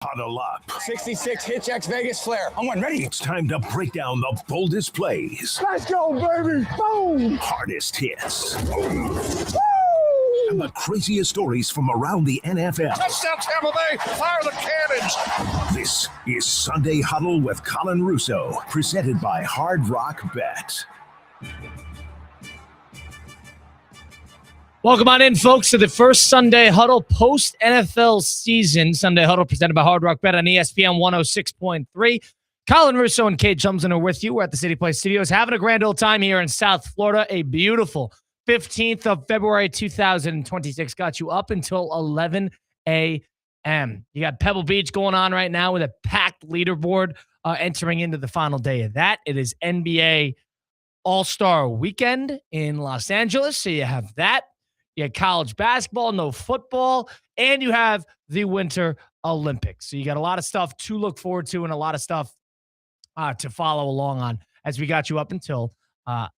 Huddle up. 66 Hitch X Vegas Flare. I'm one ready. It's time to break down the boldest plays. Let's go, baby. Boom. Hardest hits. Woo! And the craziest stories from around the NFL. Touchdown, Tampa Bay. Fire the cannons. This is Sunday Huddle with Colin Russo, presented by Hard Rock Bet. Welcome on in, folks, to the first Sunday Huddle post-NFL season. Sunday Huddle presented by Hard Rock Bet on ESPN 106.3. Colin Russo and Kate Jumson are with you. We're at the City Place Studios having a grand old time here in South Florida. A beautiful 15th of February 2026 got you up until 11 a.m. You got Pebble Beach going on right now with a packed leaderboard entering into the final day of that. It is NBA All-Star Weekend in Los Angeles, so you have that. You have college basketball, no football, and you have the Winter Olympics. So you got a lot of stuff to look forward to and a lot of stuff to follow along on as we got you up until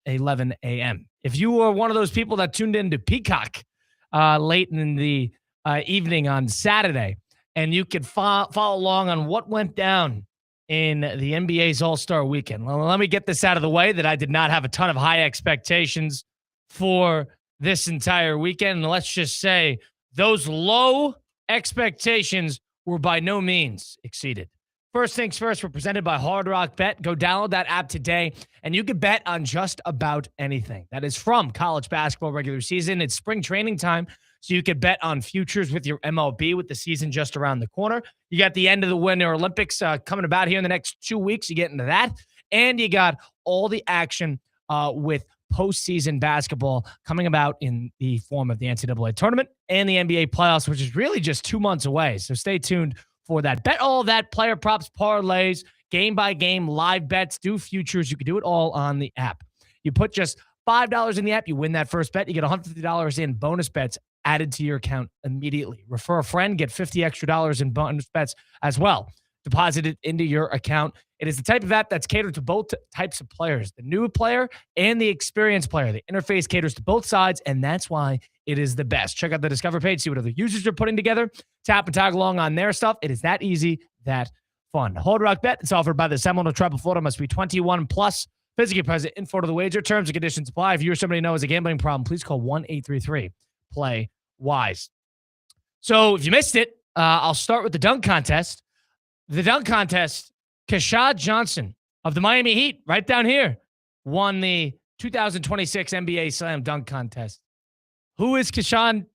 11 a.m. If you were one of those people that tuned into Peacock late in the evening on Saturday, and you could follow along on what went down in the NBA's All-Star Weekend. Well, let me get this out of the way that I did not have a ton of high expectations for this entire weekend. And let's just say those low expectations were by no means exceeded. First things first, we're presented by Hard Rock Bet. Go download that app today, and you can bet on just about anything. That is from college basketball regular season. It's spring training time, so you could bet on futures with your MLB with the season just around the corner. You got the end of the Winter Olympics coming about here in the next 2 weeks. You get into that. And you got all the action with postseason basketball coming about in the form of the NCAA tournament and the NBA playoffs, which is really just 2 months away. So stay tuned for that. Bet all that, player props, parlays, game by game, live bets, do futures. You can do it all on the app. You put just $5 in the app, you win that first bet. You get $150 in bonus bets added to your account immediately. Refer a friend, get $50 extra in bonus bets as well. Deposit it into your account. It is the type of app that's catered to both types of players, the new player and the experienced player. The interface caters to both sides, and that's why it is the best. Check out the Discover page, see what other users are putting together. Tap and tag along on their stuff. It is that easy, that fun. Hard Rock Bet, it's offered by the Seminole Tribe of Florida. Must be 21 plus. Physically present in Florida. The wager terms and conditions apply. If you or somebody you know has a gambling problem, please call 1-833-PLAY-WISE. So if you missed it, I'll start with the dunk contest. The dunk contest, Keshad Johnson of the Miami Heat, right down here, won the 2026 NBA Slam Dunk Contest. Who is Keshad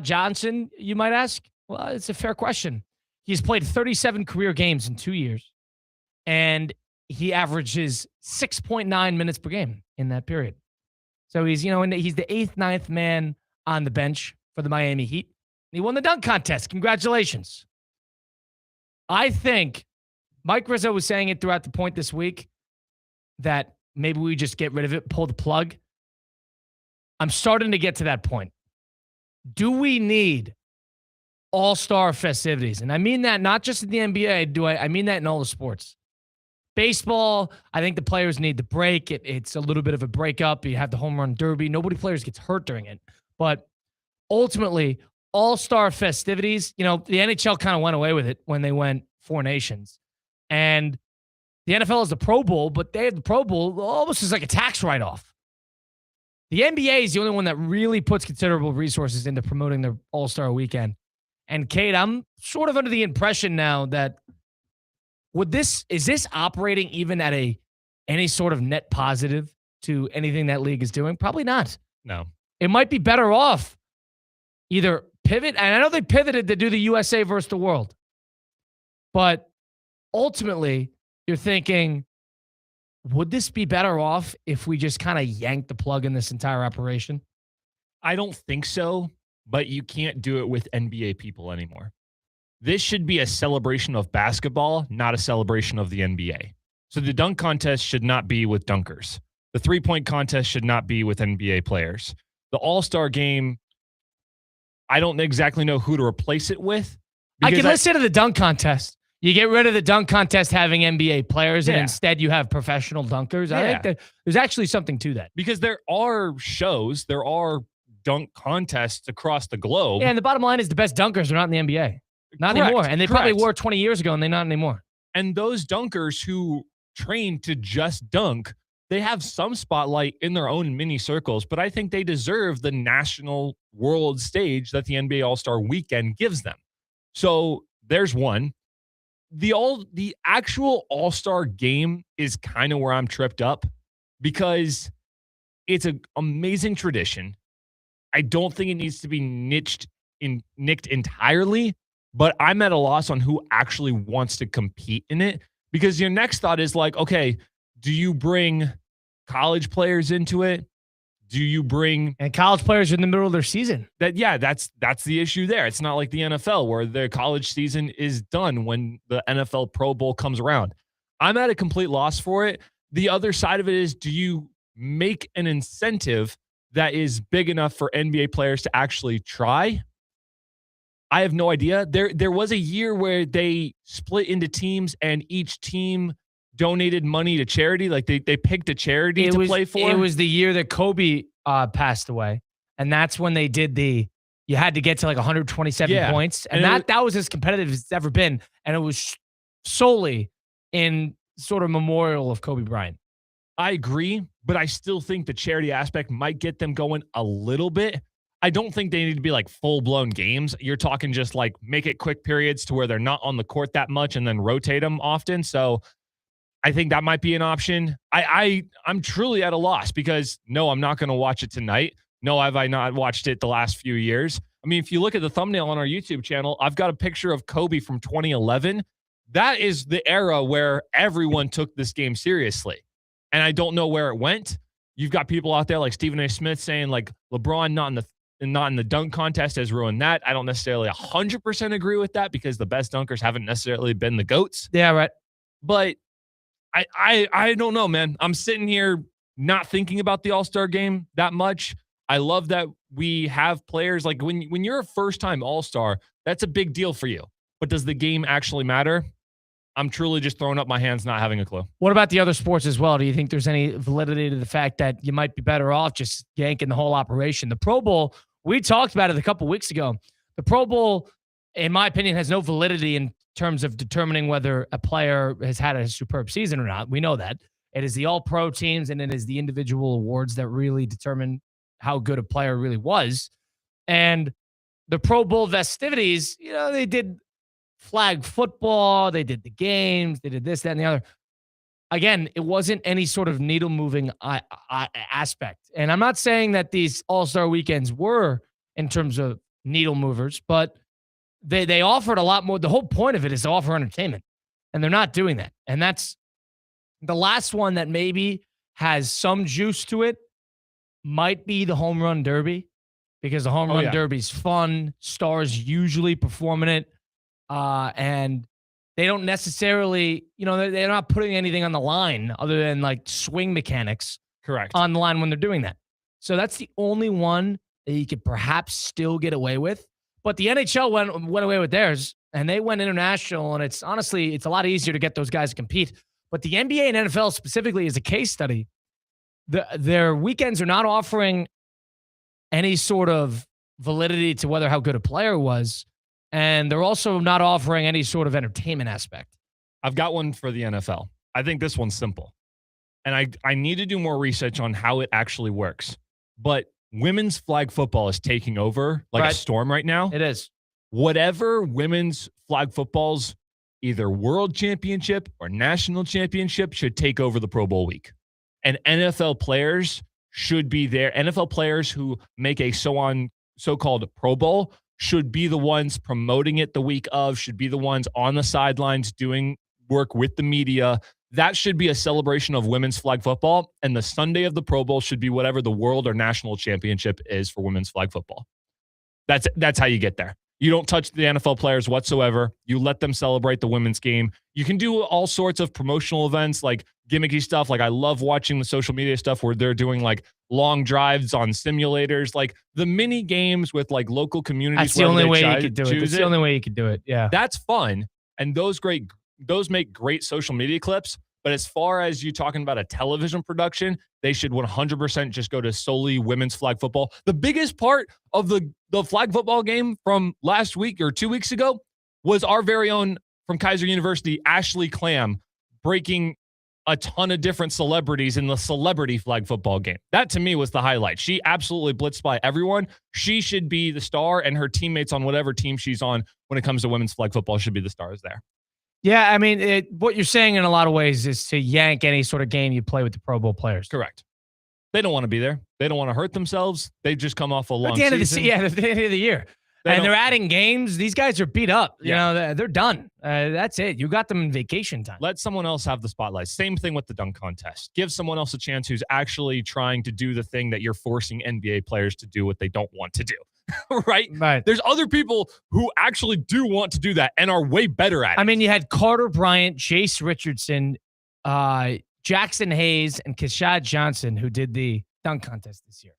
Johnson, you might ask? Well, it's a fair question. He's played 37 career games in 2 years, and he averages 6.9 minutes per game in that period. So he's, he's the 8th, 9th man on the bench for the Miami Heat. He won the dunk contest. Congratulations. I think Mike Rizzo was saying it throughout the point this week that maybe we just get rid of it, pull the plug. I'm starting to get to that point. Do we need all-star festivities? And I mean that not just in the NBA. I mean that in all the sports. Baseball, I think the players need the break. It's a little bit of a breakup. You have the home run derby. Nobody players gets hurt during it. But ultimately, all-star festivities, the NHL kind of went away with it when they went Four Nations. And the NFL has the Pro Bowl, but they have the Pro Bowl almost as like a tax write-off. The NBA is the only one that really puts considerable resources into promoting their All-Star Weekend. And Kate, I'm sort of under the impression now that is this operating even at any sort of net positive to anything that league is doing? Probably not. No. It might be better off either pivot, and I know they pivoted to do the USA versus the world, but ultimately you're thinking, would this be better off if we just kind of yanked the plug in this entire operation? I don't think so, but you can't do it with NBA people anymore. This should be a celebration of basketball, not a celebration of the NBA. So the dunk contest should not be with dunkers. The three-point contest should not be with NBA players. The All-Star game, I don't exactly know who to replace it with. I can listen to the dunk contest. You get rid of the dunk contest having NBA players, and instead you have professional dunkers. I think that there's actually something to that. Because there are dunk contests across the globe. Yeah, and the bottom line is the best dunkers are not in the NBA. Not Correct, anymore. And they probably correct. were 20 years ago, and they're not anymore. And those dunkers who train to just dunk, they have some spotlight in their own mini circles, but I think they deserve the national world stage that the NBA All-Star Weekend gives them. So there's one. The actual All-Star game is kind of where I'm tripped up because it's an amazing tradition. I don't think it needs to be nicked entirely, but I'm at a loss on who actually wants to compete in it because your next thought is like, okay, do you bring college players into it? Do you bring And college players are in the middle of their season. that's the issue there. It's not like the NFL where their college season is done when the NFL Pro Bowl comes around. I'm at a complete loss for it. The other side of it is, do you make an incentive that is big enough for NBA players to actually try? I have no idea. There was a year where they split into teams and each team donated money to charity. Like they picked a charity to play for. It was the year that Kobe passed away. And that's when they did you had to get to like 127 points. And that was as competitive as it's ever been. And it was solely in sort of memorial of Kobe Bryant. I agree, but I still think the charity aspect might get them going a little bit. I don't think they need to be like full-blown games. You're talking just like make it quick periods to where they're not on the court that much and then rotate them often. So I think that might be an option. I'm truly at a loss because no, I'm not going to watch it tonight. No, have I not watched it the last few years? I mean, if you look at the thumbnail on our YouTube channel, I've got a picture of Kobe from 2011. That is the era where everyone took this game seriously. And I don't know where it went. You've got people out there like Stephen A. Smith saying like LeBron not in the dunk contest has ruined that. I don't necessarily 100% agree with that because the best dunkers haven't necessarily been the GOATs. Yeah, right. But I don't know, man. I'm sitting here not thinking about the All-Star game that much. I love that we have players like when you're a first-time All-Star, that's a big deal for you. But does the game actually matter? I'm truly just throwing up my hands, not having a clue. What about the other sports as well? Do you think there's any validity to the fact that you might be better off just yanking the whole operation? The Pro Bowl, we talked about it a couple weeks ago. The Pro Bowl, in my opinion, has no validity in terms of determining whether a player has had a superb season or not. We know that. It is the all-pro teams and it is the individual awards that really determine how good a player really was. And the Pro Bowl festivities, they did flag football, they did the games, they did this, that, and the other. Again, it wasn't any sort of needle-moving aspect. And I'm not saying that these All-Star weekends were in terms of needle movers, but they offered a lot more. The whole point of it is to offer entertainment, and they're not doing that. And that's the last one that maybe has some juice to it might be the Home Run Derby, because the Home Run Derby's fun. Stars usually perform in it. And they don't necessarily, they're not putting anything on the line other than like swing mechanics on the line when they're doing that. So that's the only one that you could perhaps still get away with. But the NHL went away with theirs, and they went international, and it's a lot easier to get those guys to compete. But the NBA and NFL specifically is a case study. Their weekends are not offering any sort of validity to how good a player was. And they're also not offering any sort of entertainment aspect. I've got one for the NFL. I think this one's simple. And I need to do more research on how it actually works. But women's flag football is taking over like a storm right now. It is. Whatever women's flag football's either world championship or national championship should take over the Pro Bowl week. And NFL players should be there. NFL players who make a so-called Pro Bowl should be the ones promoting it the week of, should be the ones on the sidelines doing work with the media. That should be a celebration of women's flag football. And the Sunday of the Pro Bowl should be whatever the world or national championship is for women's flag football. That's how you get there. You don't touch the NFL players whatsoever. You let them celebrate the women's game. You can do all sorts of promotional events, like gimmicky stuff. Like I love watching the social media stuff where they're doing like long drives on simulators, like the mini games with like local communities. That's the only way you could do it. That's the only way you could do it. Yeah. That's fun. And those make great social media clips. But as far as you talking about a television production, they should 100% just go to solely women's flag football. The biggest part of the flag football game from last week or 2 weeks ago was our very own from Kaiser University, Ashley Clam, breaking a ton of different celebrities in the celebrity flag football game. That to me was the highlight. She absolutely blitzed by everyone. She should be the star, and her teammates on whatever team she's on when it comes to women's flag football should be the stars there. Yeah, I mean, what you're saying in a lot of ways is to yank any sort of game you play with the Pro Bowl players. Correct. They don't want to be there. They don't want to hurt themselves. They just come off a long season. At the end of the year. They're adding games. These guys are beat up. You know, they're done. That's it. You got them in vacation time. Let someone else have the spotlight. Same thing with the dunk contest. Give someone else a chance who's actually trying to do the thing that you're forcing NBA players to do what they don't want to do. Right? There's other people who actually do want to do that and are way better at it. I mean, you had Carter Bryant, Jace Richardson, Jackson Hayes, and Keshad Johnson who did the dunk contest this year.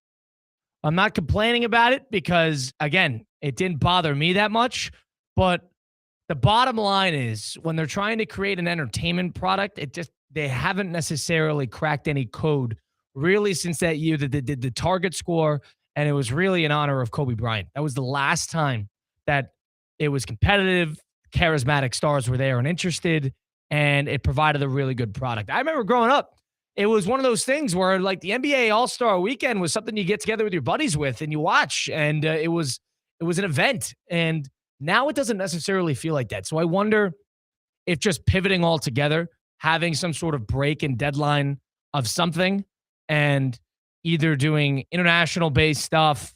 I'm not complaining about it because, again, it didn't bother me that much. But the bottom line is when they're trying to create an entertainment product, they haven't necessarily cracked any code really since that year that they did the target score, and it was really in honor of Kobe Bryant. That was the last time that it was competitive, charismatic stars were there and interested, and it provided a really good product. I remember growing up, it was one of those things where like the NBA All-Star Weekend was something you get together with your buddies with and you watch, and it was an event. And now it doesn't necessarily feel like that. So I wonder if just pivoting altogether, having some sort of break and deadline of something, and either doing international-based stuff,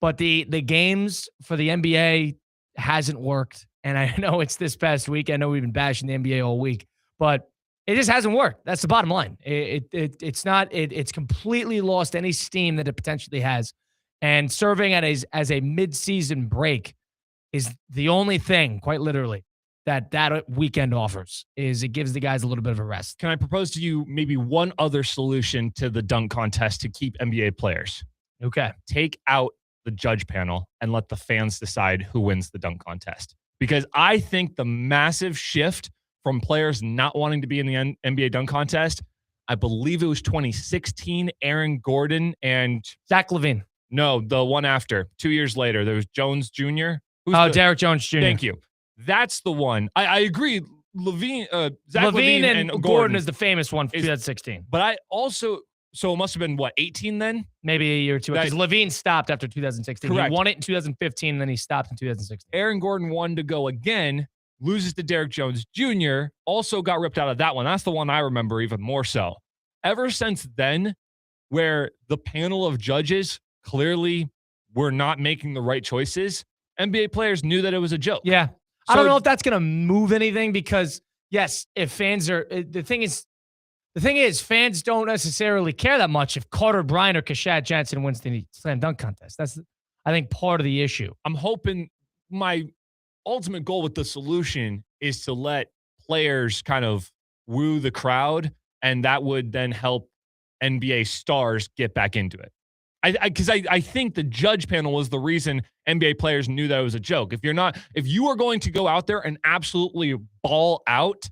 but the games for the NBA hasn't worked. And I know it's this past week. I know we've been bashing the NBA all week, but it just hasn't worked. That's the bottom line. It's completely lost any steam that it potentially has. And serving as a mid-season break is the only thing, quite literally, that weekend offers. Is it gives the guys a little bit of a rest. Can I propose to you maybe one other solution to the dunk contest to keep NBA players? Okay. Take out the judge panel and let the fans decide who wins the dunk contest. Because I think the massive shift from players not wanting to be in the NBA dunk contest, I believe it was 2016, Aaron Gordon and Zach LaVine. No, the one after. 2 years later, there was Jones Jr. Derek Jones Jr. Thank you. That's the one. I agree. Zach LaVine and Gordon is the famous one for 2016. But I also, so it must have been, 18 then? Maybe a year or two. Because LaVine stopped after 2016. Correct. He won it in 2015, and then he stopped in 2016. Aaron Gordon won to go again, loses to Derek Jones Jr., also got ripped out of that one. That's the one I remember even more so. Ever since then, where the panel of judges clearly were not making the right choices, NBA players knew that it was a joke. Yeah. I don't know if that's going to move anything because, yes, if fans are – the thing is fans don't necessarily care that much if Carter Bryant or Keshad Johnson wins the slam dunk contest. That's, I think, part of the issue. I'm hoping my ultimate goal with the solution is to let players kind of woo the crowd, and that would then help NBA stars get back into it. Because I think the judge panel was the reason NBA players knew that it was a joke. If you are going to go out there and absolutely ball out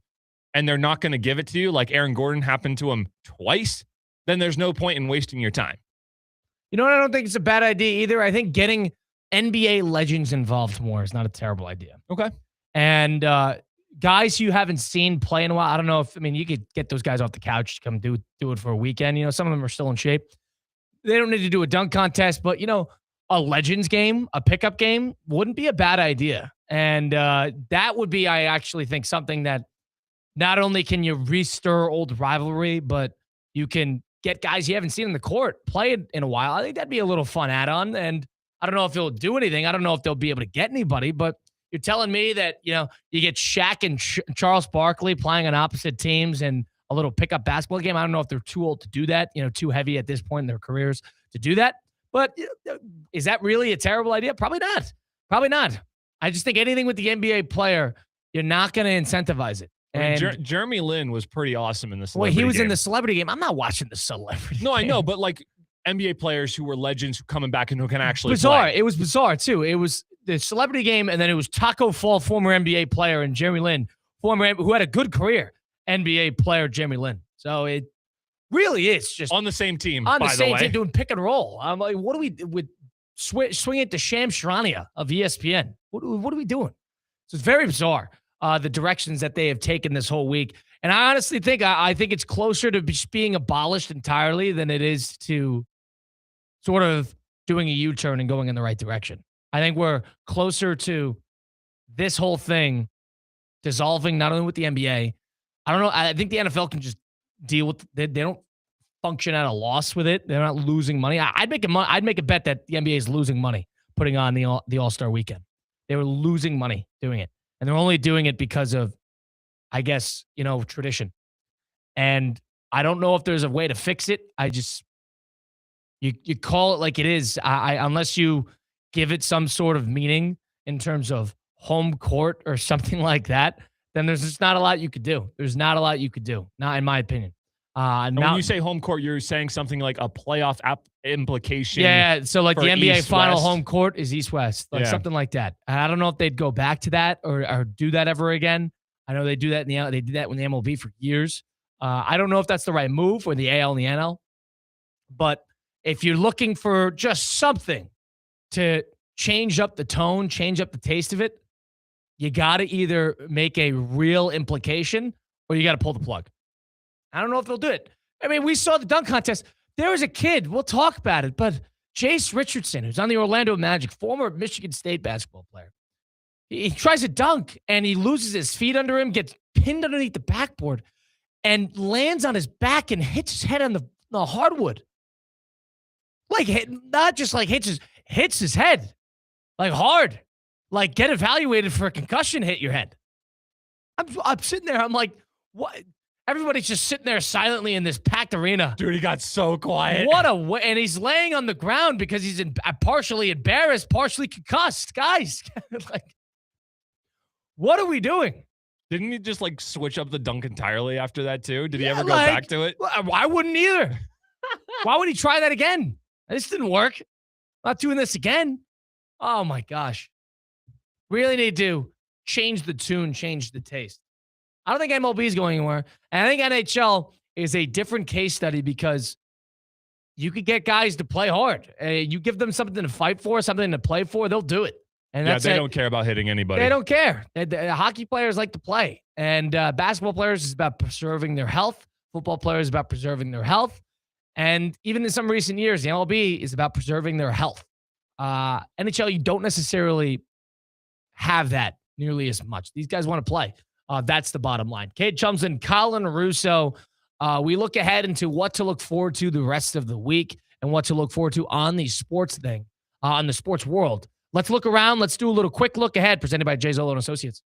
and they're not going to give it to you, like Aaron Gordon happened to him twice, then there's no point in wasting your time. You know what? I don't think it's a bad idea either. I think getting NBA legends involved more is not a terrible idea. Okay. And guys you haven't seen play in a while, I don't know if, you could get those guys off the couch to come do it for a weekend. Some of them are still in shape. They don't need to do a dunk contest, but, a Legends game, a pickup game wouldn't be a bad idea. And that would be, I actually think, something that not only can you restir old rivalry, but you can get guys you haven't seen in the court play it in a while. I think that'd be a little fun add-on. And I don't know if it'll do anything. I don't know if they'll be able to get anybody, but you're telling me that, you get Shaq and Charles Barkley playing on opposite teams and a little pickup basketball game. I don't know if they're too old to do that, too heavy at this point in their careers to do that. But is that really a terrible idea? Probably not. Probably not. I just think anything with the NBA player, you're not going to incentivize it. And Jeremy Lin was pretty awesome in the celebrity game. Well, he was game. in the celebrity game. I'm not watching the celebrity No, game. I know, but like NBA players who were legends coming back and who can actually bizarre. play. It was bizarre, too. It was the celebrity game, and then it was Taco Fall, former NBA player, and Jeremy Lin, who had a good career. NBA player Jeremy Lin. So it really is just on the same team. On the same way. team doing pick and roll. I'm like, what do we with swing it to Shams Charania of ESPN? What are we doing? So it's very bizarre, the directions that they have taken this whole week. And I honestly think I think it's closer to just being abolished entirely than it is to sort of doing a U-turn and going in the right direction. I think we're closer to this whole thing dissolving, not only with the NBA. I don't know. I think the NFL can just deal with they don't function at a loss with it. They're not losing money. I'd make a bet that the NBA is losing money putting on the All-Star weekend. They were losing money doing it. And they're only doing it because of, I guess, tradition. And I don't know if there's a way to fix it. You call it like it is. Unless you give it some sort of meaning in terms of home court or something like that, then there's just not a lot you could do. There's not a lot you could do, not in my opinion. And when you say home court, you're saying something like a playoff implication. Yeah, so like the NBA East, final West. home court is East-West, something like that. I don't know if they'd go back to that or do that ever again. I know they do that they did that with the MLB for years. I don't know if that's the right move or the AL and the NL. But if you're looking for just something to change up the tone, change up the taste of it, you got to either make a real implication or you got to pull the plug. I don't know if they'll do it. I mean, we saw the dunk contest. There was a kid, we'll talk about it, but Jace Richardson, who's on the Orlando Magic, former Michigan State basketball player, he tries to dunk and he loses his feet under him, gets pinned underneath the backboard, and lands on his back and hits his head on the hardwood. Not just like hits his head, like hard. Like get evaluated for a concussion hit your head. I'm sitting there, I'm like, what? Everybody's just sitting there silently in this packed arena. Dude, he got so quiet. And he's laying on the ground because he's partially embarrassed, partially concussed. Guys, like, what are we doing? Didn't he just like switch up the dunk entirely after that too? Did he ever go back to it? I wouldn't either. Why would he try that again? This didn't work. I'm not doing this again. Oh my gosh. Really need to change the tune, change the taste. I don't think MLB is going anywhere. And I think NHL is a different case study because you could get guys to play hard. You give them something to fight for, something to play for, they'll do it. And they don't care about hitting anybody. They don't care. Hockey players like to play. And basketball players is about preserving their health. Football players is about preserving their health. And even in some recent years, the MLB is about preserving their health. NHL, you don't necessarily have that nearly as much. These guys want to play. That's the bottom line. Cade Chumson, Colin Russo. We look ahead into what to look forward to the rest of the week and what to look forward to on the sports thing, on the sports world. Let's look around. Let's do a little quick look ahead presented by Jay Zolo and Associates.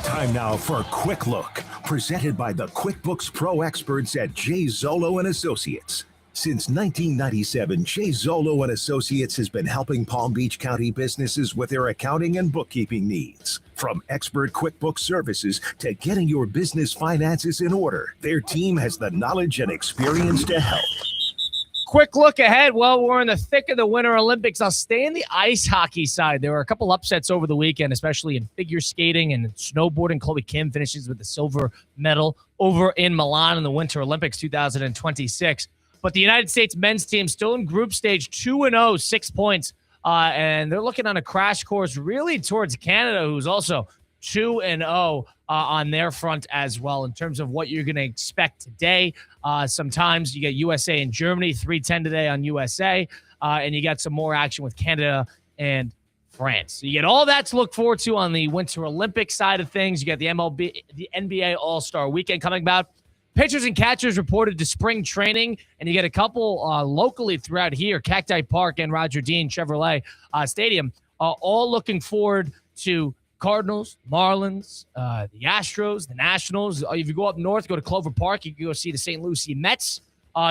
Time now for a quick look, presented by the QuickBooks Pro experts at Jay Zolo and Associates. Since 1997, Jay Zolo and Associates has been helping Palm Beach County businesses with their accounting and bookkeeping needs. From expert QuickBooks services to getting your business finances in order, their team has the knowledge and experience to help. Quick look ahead. Well, we're in the thick of the Winter Olympics. I'll stay in the ice hockey side. There were a couple upsets over the weekend, especially in figure skating and snowboarding. Chloe Kim finishes with the silver medal over in Milan in the Winter Olympics 2026. But the United States men's team still in group stage 2-0, 6 points. And they're looking on a crash course really towards Canada, who's also 2-0 on their front as well in terms of what you're going to expect today. Sometimes you get USA and Germany, 3-10 today on USA. And you got some more action with Canada and France. So you get all that to look forward to on the Winter Olympics side of things. You got the MLB, the NBA All-Star Weekend coming about. Pitchers and catchers reported to spring training, and you get a couple locally throughout here, Cacti Park and Roger Dean Chevrolet Stadium, all looking forward to Cardinals, Marlins, the Astros, the Nationals. If you go up north, go to Clover Park, you can go see the St. Lucie Mets.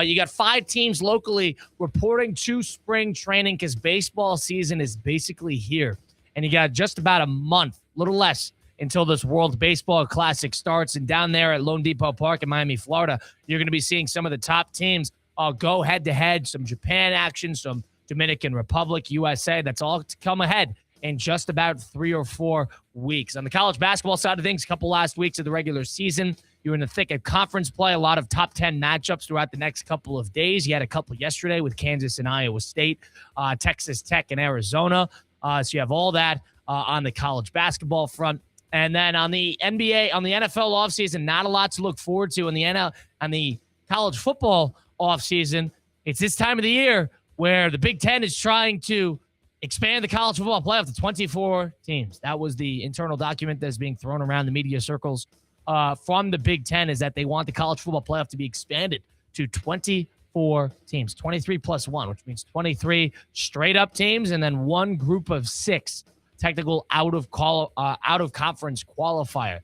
You got 5 teams locally reporting to spring training because baseball season is basically here. And you got just about a month, a little less, until this World Baseball Classic starts. And down there at Lone Depot Park in Miami, Florida, you're going to be seeing some of the top teams go head-to-head, some Japan action, some Dominican Republic, USA. That's all to come ahead in just about 3 or 4 weeks. On the college basketball side of things, a couple last weeks of the regular season, You're in the thick of conference play, a lot of top 10 matchups throughout the next couple of days. You had a couple yesterday with Kansas and Iowa State, Texas Tech and Arizona. So you have all that on the college basketball front. And then on the NBA, on the NFL offseason, not a lot to look forward to. On the college football offseason, it's this time of the year where the Big Ten is trying to expand the college football playoff to 24 teams. That was the internal document that's being thrown around the media circles from the Big Ten, is that they want the college football playoff to be expanded to 24 teams, 23 plus 1, which means 23 straight up teams and then one group of 6 technical out of conference qualifier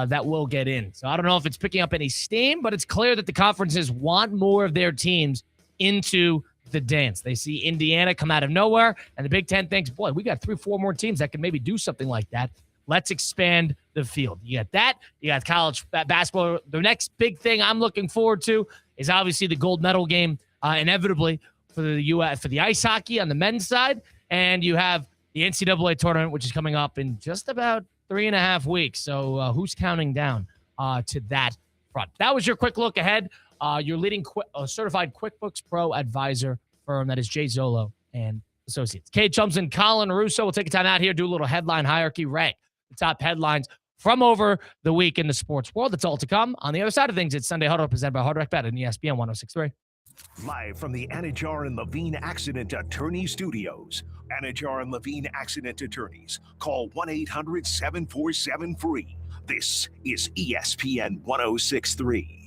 that will get in. So I don't know if it's picking up any steam, but it's clear that the conferences want more of their teams into the dance. They see Indiana come out of nowhere, and the Big Ten thinks, boy, we got 3-4 more teams that can maybe do something like that. Let's expand the field. You got that. You got college basketball. The next big thing I'm looking forward to is obviously the gold medal game, inevitably for the U.S. for the ice hockey on the men's side, and you have the NCAA tournament, which is coming up in just about 3.5 weeks. So who's counting down to that front? That was your quick look ahead. Your leading certified QuickBooks Pro advisor firm, that is Jay Zolo and Associates. Kate Chums and Colin Russo will take a time out here, do a little headline hierarchy, rank the top headlines from over the week in the sports world. That's all to come. On the other side of things, it's Sunday Huddle presented by Hard Rock Bet and ESPN 106.3. Live from the Anajar and Levine Accident Attorney Studios. Anajar and Levine Accident Attorneys. Call 1-800-747-FREE. This is ESPN 106.3.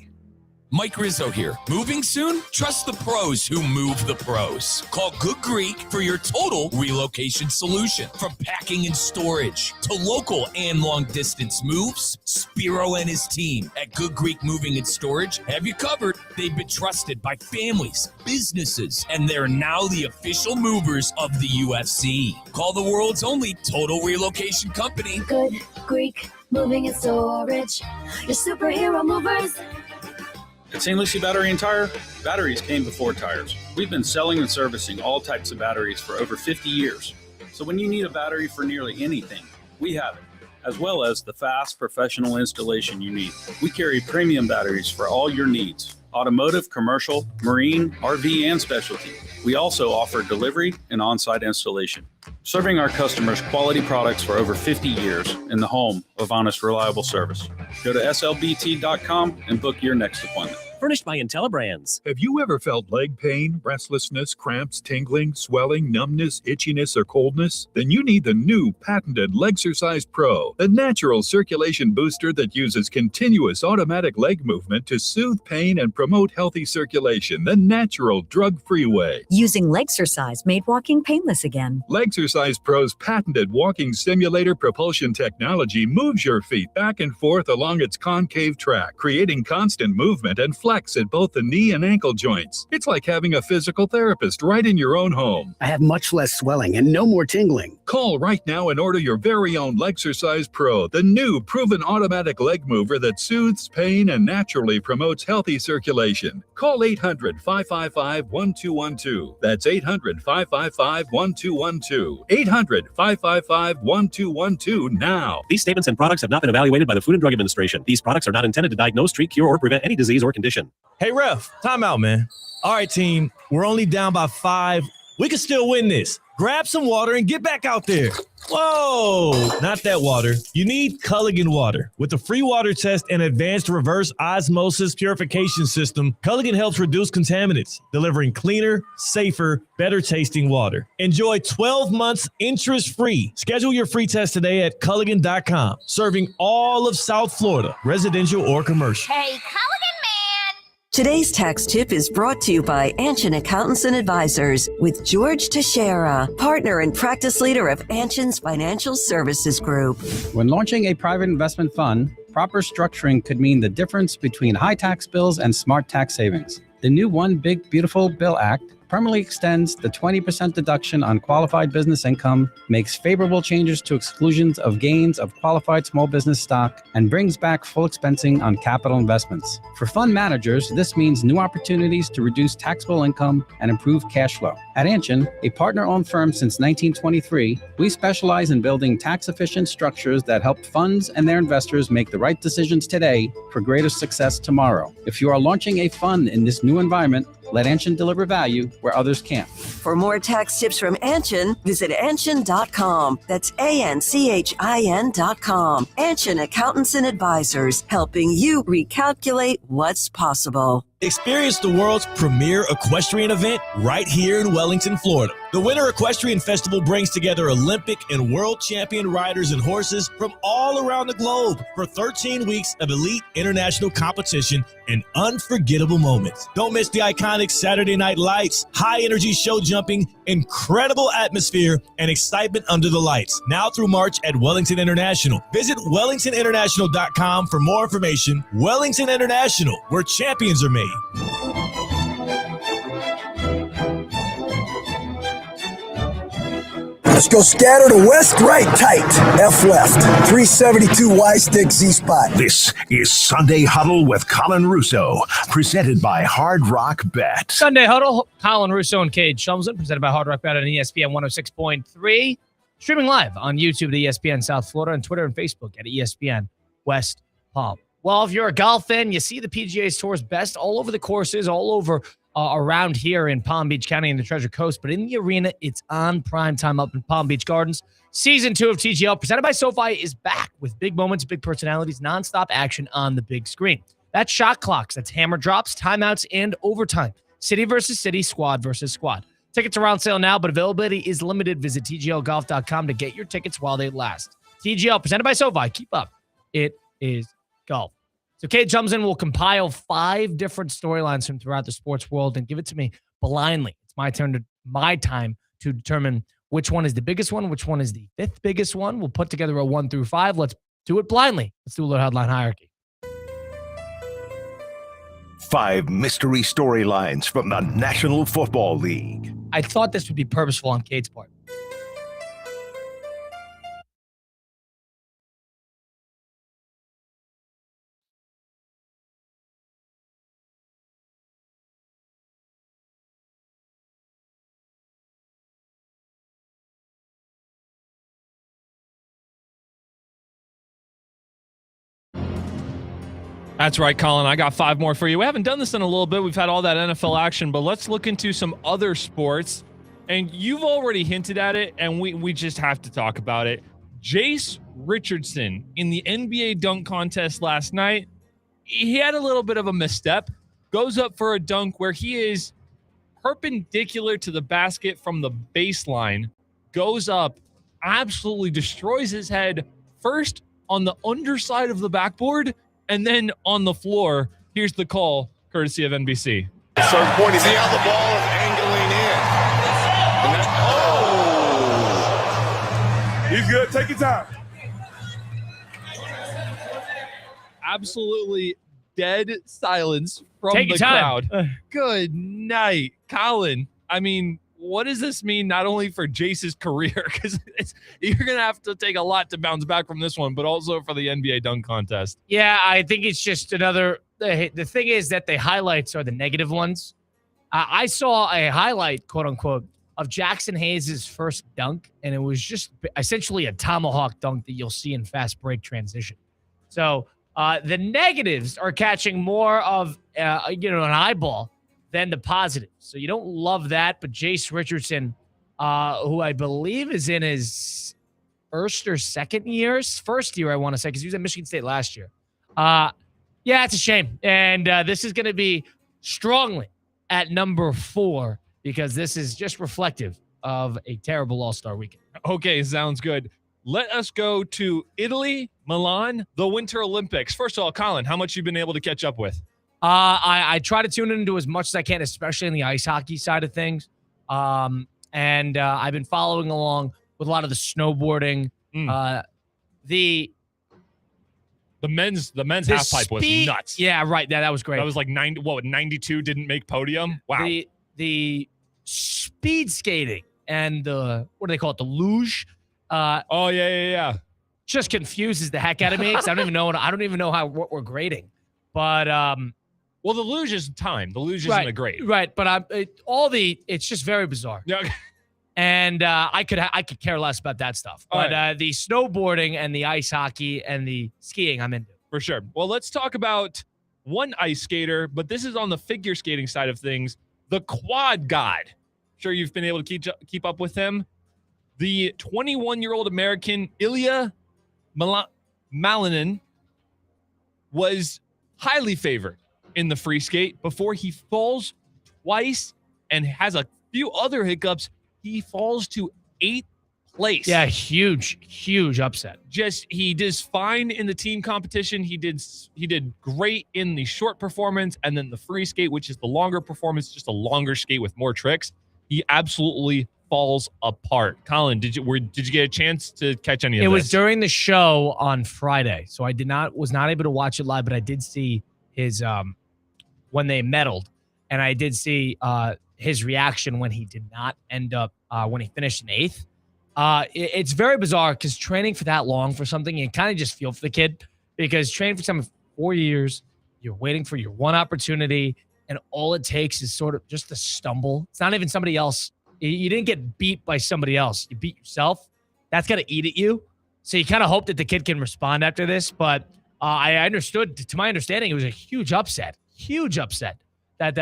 Mike Rizzo here. Moving soon? Trust the pros who move the pros. Call Good Greek for your total relocation solution. From packing and storage to local and long distance moves, Spiro and his team at Good Greek Moving and Storage have you covered. They've been trusted by families, businesses, and they're now the official movers of the UFC. Call the world's only total relocation company. Good Greek Moving and Storage. Your superhero movers. At St. Lucie Battery and Tire, batteries came before tires. We've been selling and servicing all types of batteries for over 50 years. So when you need a battery for nearly anything, we have it, as well as the fast professional installation you need. We carry premium batteries for all your needs: automotive, commercial, marine, RV, and specialty. We also offer delivery and on-site installation. Serving our customers quality products for over 50 years in the home of honest, reliable service. Go to slbt.com and book your next appointment. Furnished by Intellibrands. Have you ever felt leg pain, restlessness, cramps, tingling, swelling, numbness, itchiness, or coldness? Then you need the new patented Legsercise Pro, the natural circulation booster that uses continuous automatic leg movement to soothe pain and promote healthy circulation the natural, drug-free way. Using Legsercise made walking painless again. Legsercise Pro's patented walking simulator propulsion technology moves your feet back and forth along its concave track, creating constant movement and flex at both the knee and ankle joints. It's like having a physical therapist right in your own home. I have much less swelling and no more tingling. Call right now and order your very own Legsercise Pro, the new proven automatic leg mover that soothes pain and naturally promotes healthy circulation. Call 800-555-1212. That's 800-555-1212. 800-555-1212 now. These statements and products have not been evaluated by the Food and Drug Administration. These products are not intended to diagnose, treat, cure, or prevent any disease or condition. Hey, ref, time out, man. All right, team, we're only down by 5. We can still win this. Grab some water and get back out there. Whoa, not that water. You need Culligan water. With the free water test and advanced reverse osmosis purification system, Culligan helps reduce contaminants, delivering cleaner, safer, better tasting water. Enjoy 12 months interest-free. Schedule your free test today at Culligan.com. Serving all of South Florida, residential or commercial. Hey, Culligan man! Today's tax tip is brought to you by Anshin Accountants and Advisors with George Teixeira, partner and practice leader of Anshin's Financial Services Group. When launching a private investment fund, proper structuring could mean the difference between high tax bills and smart tax savings. The new One Big Beautiful Bill Act permanently extends the 20% deduction on qualified business income, makes favorable changes to exclusions of gains of qualified small business stock, and brings back full expensing on capital investments. For fund managers, this means new opportunities to reduce taxable income and improve cash flow. At Anshin, a partner-owned firm since 1923, we specialize in building tax-efficient structures that help funds and their investors make the right decisions today for greater success tomorrow. If you are launching a fund in this new environment, let Anshin deliver value where others can't. For more tax tips from Anshin, visit Anshin.com. That's ANCHIN.com. Anshin Accountants and Advisors, helping you recalculate what's possible. Experience the world's premier equestrian event right here in Wellington, Florida. The Winter Equestrian Festival brings together Olympic and world champion riders and horses from all around the globe for 13 weeks of elite international competition and unforgettable moments. Don't miss the iconic Saturday Night Lights, high-energy show jumping, incredible atmosphere, and excitement under the lights. Now through March at Wellington International. Visit WellingtonInternational.com for more information. Wellington International, where champions are made. Let's go scatter to west, right, tight, F left, 372 Y stick Z spot. This is Sunday Huddle with Colin Russo, presented by Hard Rock Bet. Sunday Huddle, Colin Russo and Cade Shumsden, presented by Hard Rock Bet on ESPN 106.3. Streaming live on YouTube at ESPN South Florida and Twitter and Facebook at ESPN West Palm. Well, if you're a golf fan, you see the PGA's Tour's best all over the courses, all over around here in Palm Beach County and the Treasure Coast. But in the arena, it's on prime time up in Palm Beach Gardens. Season 2 of TGL, presented by SoFi, is back with big moments, big personalities, nonstop action on the big screen. That's shot clocks, that's hammer drops, timeouts, and overtime. City versus city, squad versus squad. Tickets are on sale now, but availability is limited. Visit TGLGolf.com to get your tickets while they last. TGL, presented by SoFi. Keep up. It is golf. So Cade Shumsden will compile 5 different storylines from throughout the sports world and give it to me blindly. It's my time to determine which one is the biggest one, which one is the 5th biggest one. We'll put together a 1 through 5. Let's do it blindly. Let's do a little headline hierarchy. 5 mystery storylines from the National Football League. I thought this would be purposeful on Cade's part. That's right, Colin. I got 5 more for you. We haven't done this in a little bit. We've had all that NFL action, but let's look into some other sports. And you've already hinted at it, and we just have to talk about it. Jace Richardson in the NBA dunk contest last night, he had a little bit of a misstep. Goes up for a dunk where he is perpendicular to the basket from the baseline. Goes up, absolutely destroys his head first on the underside of the backboard, and then on the floor. Here's the call, courtesy of NBC. Certain point, see how the ball is angling in. And that, he's good. Take your time. Absolutely dead silence from Take the your time. crowd. Good night, Colin. I mean, what does this mean not only for Jace's career, because you're going to have to take a lot to bounce back from this one, but also for the NBA dunk contest? Yeah, I think it's just another – the thing is that the highlights are the negative ones. I saw a highlight, quote-unquote, of Jackson Hayes' first dunk, and it was just essentially a tomahawk dunk that you'll see in fast break transition. So the negatives are catching more of an eyeball than the positives. So you don't love that, but Jace Richardson, who I believe is in his first year, I want to say, because he was at Michigan State last year. Yeah, it's a shame. And this is going to be strongly at number 4 because this is just reflective of a terrible All-Star weekend. Okay, sounds good. Let us go to Italy, Milan, the Winter Olympics. First of all, Colin, how much you been able to catch up with? I try to tune into as much as I can, especially in the ice hockey side of things. And I've been following along with a lot of the snowboarding. The men's half pipe was nuts. Yeah, right. That was great. That was like 92 didn't make podium. Wow. The speed skating and what do they call it? The luge. Yeah. Just confuses the heck out of me because I don't even know what we're grading. But well, the luge is time. The luge isn't a grade, right? But it's just very bizarre. Yeah. And I could care less about that stuff. But the snowboarding and the ice hockey and the skiing, I'm into. For sure. Well, let's talk about one ice skater, but this is on the figure skating side of things. The quad god. Sure, you've been able to keep up with him. The 21-year-old American Ilya Malinin was highly favored in the free skate before he falls twice and has a few other hiccups. He falls to 8th place. Yeah, huge upset. He does fine in the team competition. He did great in the short performance, and then the free skate, which is the longer performance, just a longer skate with more tricks. He absolutely falls apart. Colin, did you get a chance to catch any of this? It was during the show on Friday, so I was not able to watch it live, but I did see his when they medaled, and I did see his reaction when he did not end up when he finished in 8th. It's very bizarre because training for that long for something, you kind of just feel for the kid because training for something for 4 years, you're waiting for your one opportunity, and all it takes is sort of just a stumble. It's not even somebody else. You didn't get beat by somebody else. You beat yourself. That's got to eat at you. So you kind of hope that the kid can respond after this. But I understood, to my understanding, it was a huge upset that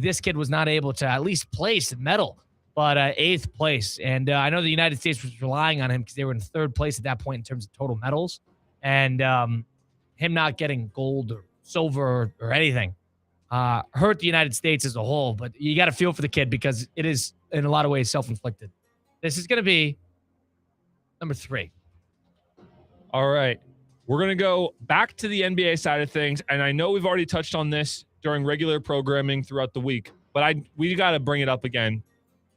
this kid was not able to at least place and medal. But 8th place. And I know the United States was relying on him because they were in 3rd place at that point in terms of total medals. And him not getting gold or silver or anything hurt the United States as a whole. But you got to feel for the kid because it is, in a lot of ways, self-inflicted. This is going to be number 3. All right. We're going to go back to the NBA side of things. And I know we've already touched on this during regular programming throughout the week. But we got to bring it up again.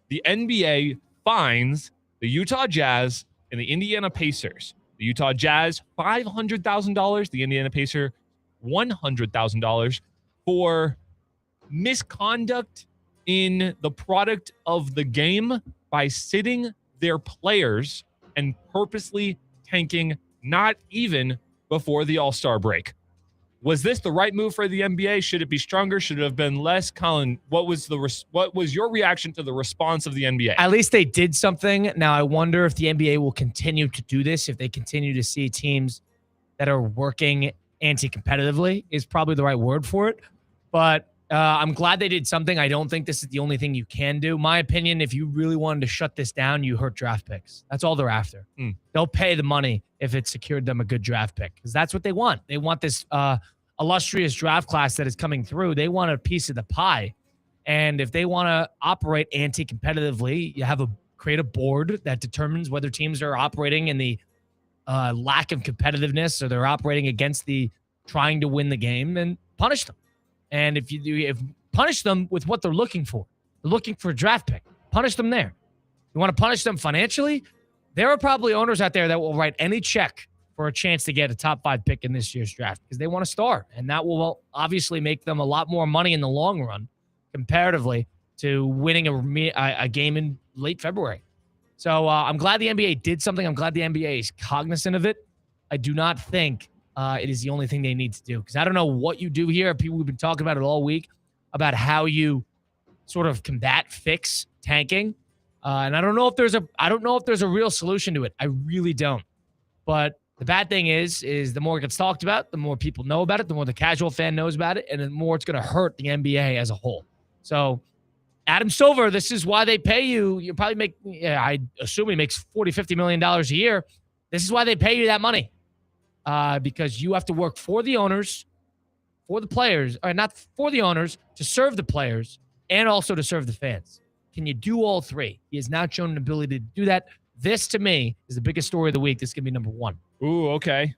The NBA fines the Utah Jazz and the Indiana Pacers. The Utah Jazz, $500,000. The Indiana Pacers, $100,000 for misconduct in the product of the game by sitting their players and purposely tanking not even before the All-Star break. Was this the right move for the NBA? Should it be stronger? Should it have been less? Colin, what was your reaction to the response of the NBA? At least they did something. Now, I wonder if the NBA will continue to do this, if they continue to see teams that are working anti-competitively is probably the right word for it. But I'm glad they did something. I don't think this is the only thing you can do. My opinion, if you really wanted to shut this down, you hurt draft picks. That's all they're after. They'll pay the money if it secured them a good draft pick because that's what they want. They want this illustrious draft class that is coming through. They want a piece of the pie. And if they want to operate anti-competitively, you create a board that determines whether teams are operating in the lack of competitiveness or they're operating against the trying to win the game, and punish them. And if punish them with what they're looking for. They're looking for a draft pick. Punish them there. You want to punish them financially? There are probably owners out there that will write any check for a chance to get a top 5 pick in this year's draft because they want to star. And that will obviously make them a lot more money in the long run comparatively to winning a game in late February. So I'm glad the NBA did something. I'm glad the NBA is cognizant of it. I do not think it is the only thing they need to do because I don't know what you do here. People have been talking about it all week about how you sort of fix tanking. And I don't know if there's a real solution to it. I really don't. But the bad thing is the more it gets talked about, the more people know about it, the more the casual fan knows about it, and the more it's going to hurt the NBA as a whole. So Adam Silver, this is why they pay you. You probably I assume he makes $40-50 million a year. This is why they pay you that money. Because you have to work for the owners, for the players, or not for the owners, to serve the players, and also to serve the fans. Can you do all three? He has not shown an ability to do that. This, to me, is the biggest story of the week. This is going to be number 1. Ooh, okay.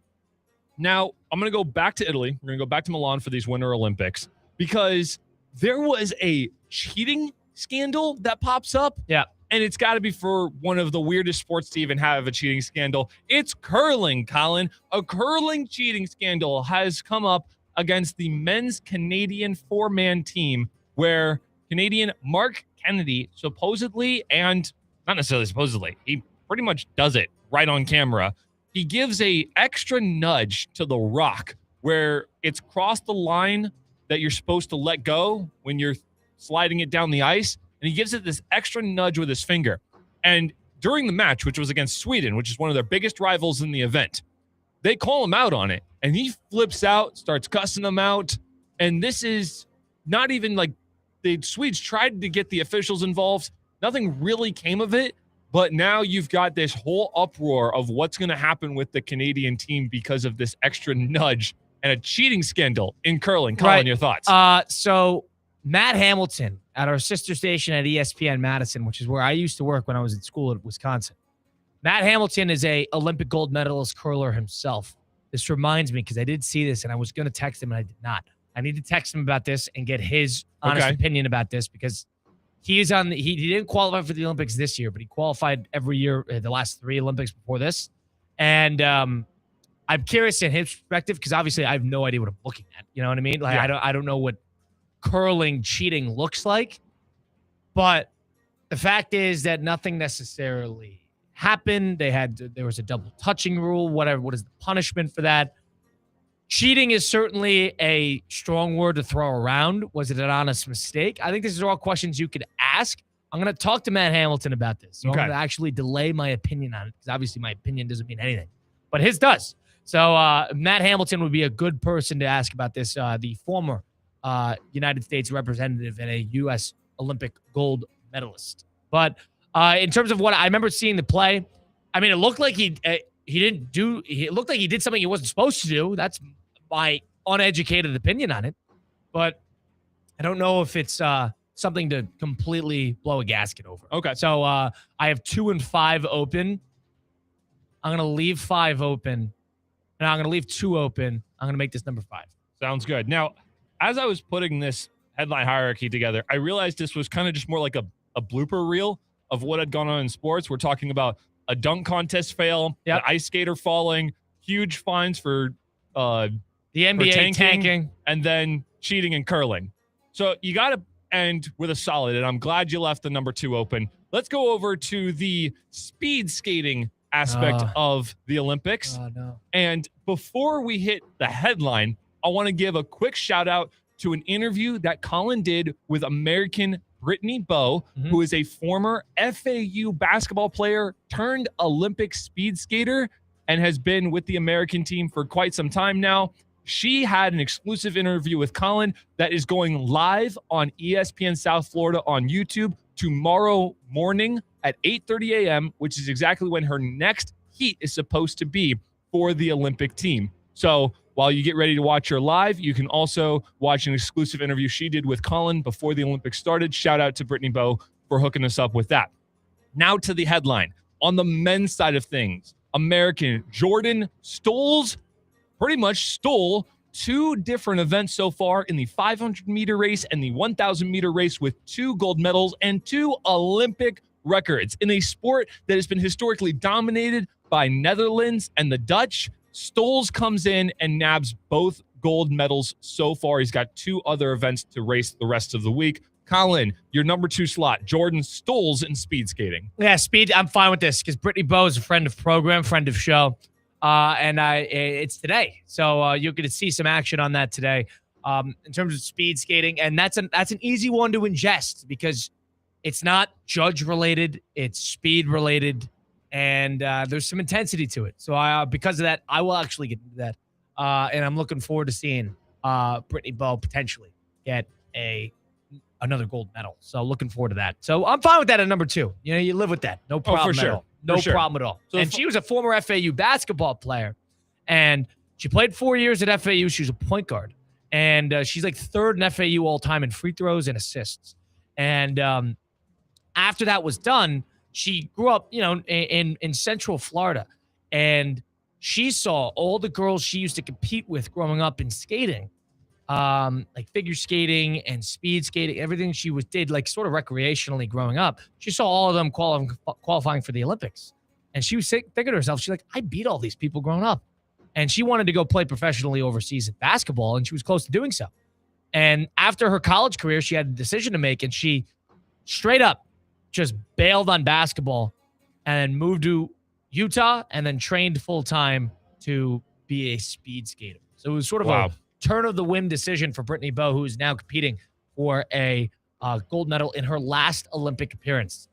Now, I'm going to go back to Italy. We're going to go back to Milan for these Winter Olympics because there was a cheating scandal that pops up. Yeah. And it's got to be for one of the weirdest sports to even have a cheating scandal. It's curling, Colin. A curling cheating scandal has come up against the men's Canadian 4-man team where Canadian Mark Kennedy supposedly, and not necessarily supposedly, he pretty much does it right on camera. He gives a extra nudge to the rock where it's crossed the line that you're supposed to let go when you're sliding it down the ice. And he gives it this extra nudge with his finger. And during the match, which was against Sweden, which is one of their biggest rivals in the event, they call him out on it. And he flips out, starts cussing them out. And this is not even like the Swedes tried to get the officials involved. Nothing really came of it. But now you've got this whole uproar of what's going to happen with the Canadian team because of this extra nudge and a cheating scandal in curling. Colin, your thoughts? So Matt Hamilton at our sister station at ESPN Madison, which is where I used to work when I was in school at Wisconsin. Matt Hamilton is a Olympic gold medalist curler himself. This reminds me because I did see this and I was going to text him and I did not. I need to text him about this and get his honest opinion about this because he didn't qualify for the Olympics this year, but he qualified every year the last 3 Olympics before this. And I'm curious in his perspective because obviously I have no idea what I'm looking at. You know what I mean? Like I don't know what curling cheating looks like. But the fact is that nothing necessarily happened. There was a double touching rule, whatever. What is the punishment for that? Cheating is certainly a strong word to throw around. Was it an honest mistake? I think these are all questions you could ask. I'm going to talk to Matt Hamilton about this. So I'm going to actually delay my opinion on it because obviously my opinion doesn't mean anything, but his does. So Matt Hamilton would be a good person to ask about this, the former United States representative and a U.S. Olympic gold medalist. But in terms of what I remember seeing the play, I mean, it looked like he looked like he did something he wasn't supposed to do. That's my uneducated opinion on it. But I don't know if it's something to completely blow a gasket over. Okay. So I have 2 and 5 open. I'm going to leave 5 open. And I'm going to leave 2 open. I'm going to make this number 5. Sounds good. Now, as I was putting this headline hierarchy together, I realized this was kind of just more like a blooper reel of what had gone on in sports. We're talking about a dunk contest fail, an ice skater falling, huge fines for the NBA tanking, and then cheating and curling. So you got to end with a solid, and I'm glad you left the number 2 open. Let's go over to the speed skating aspect of the Olympics. No. And before we hit the headline, I want to give a quick shout out to an interview that Colin did with American Brittany Bowe, who is a former FAU basketball player turned Olympic speed skater and has been with the American team for quite some time now. She had an exclusive interview with Colin that is going live on ESPN South Florida on YouTube tomorrow morning at 8:30 a.m., which is exactly when her next heat is supposed to be for the Olympic team. So while you get ready to watch her live, you can also watch an exclusive interview she did with Colin before the Olympics started. Shout out to Brittany Bowe for hooking us up with that. Now to the headline. On the men's side of things, American Jordan Stolz pretty much stole 2 different events so far in the 500-meter race and the 1,000-meter race with 2 gold medals and 2 Olympic records. In a sport that has been historically dominated by Netherlands and the Dutch, Stolz comes in and nabs both gold medals so far. He's got 2 other events to race the rest of the week. Colin, your number 2 slot, Jordan Stolz in speed skating. Yeah, speed. I'm fine with this because Brittany Bowe is a friend of program, friend of show. And it's today. So you're going to see some action on that today in terms of speed skating. And that's an easy one to ingest because it's not judge related. It's speed related. And there's some intensity to it. So because of that, I will actually get into that. And I'm looking forward to seeing Brittany Bowe potentially get another gold medal. So looking forward to that. So I'm fine with that at number 2. You know, you live with that. No problem at all. No problem at all. So and she was a former FAU basketball player. And she played 4 years at FAU. She was a point guard. And she's like 3rd in FAU all time in free throws and assists. And after that was done, she grew up, you know, in Central Florida. And she saw all the girls she used to compete with growing up in skating, like figure skating and speed skating, everything she did like sort of recreationally growing up. She saw all of them qualifying for the Olympics. And she was thinking to herself, she's like, I beat all these people growing up. And she wanted to go play professionally overseas in basketball, and she was close to doing so. And after her college career, she had a decision to make, and she straight up just bailed on basketball and moved to Utah and then trained full-time to be a speed skater. So it was sort of a turn of the whim decision for Brittany Bowe, who is now competing for a gold medal in her last Olympic appearance.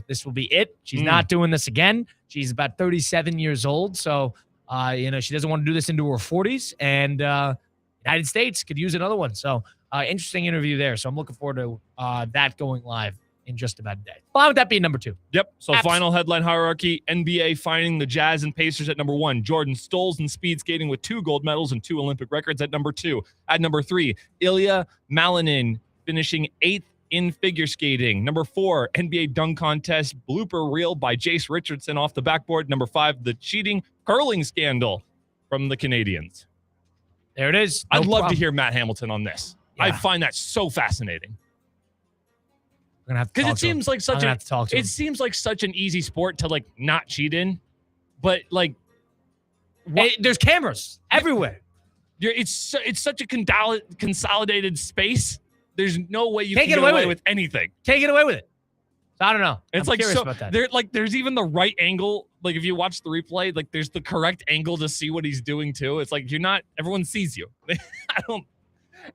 This will be it. She's not doing this again. She's about 37 years old. So, she doesn't want to do this into her 40s, and United States could use another one. So interesting interview there. So I'm looking forward to that going live in just about a day. Why would that be number 2? Yep. So final headline hierarchy, NBA finding the Jazz and Pacers at number 1. Jordan Stolz in speed skating with 2 gold medals and 2 Olympic records at number 2. At number 3, Ilya Malinin finishing 8th in figure skating. Number 4, NBA dunk contest blooper reel by Jace Richardson off the backboard. Number 5, the cheating curling scandal from the Canadians. There it is. I'd love to hear Matt Hamilton on this. Yeah. I find that so fascinating. I'm gonna have to talk to him. It seems like such an easy sport to like not cheat in, but like there's cameras everywhere. It's such a consolidated space. There's no way you Can't can get away with anything. Can't get away with it. I don't know. It's I'm like curious so about that. there's even the right angle. Like if you watch the replay, like there's the correct angle to see what he's doing too. It's like everyone sees you.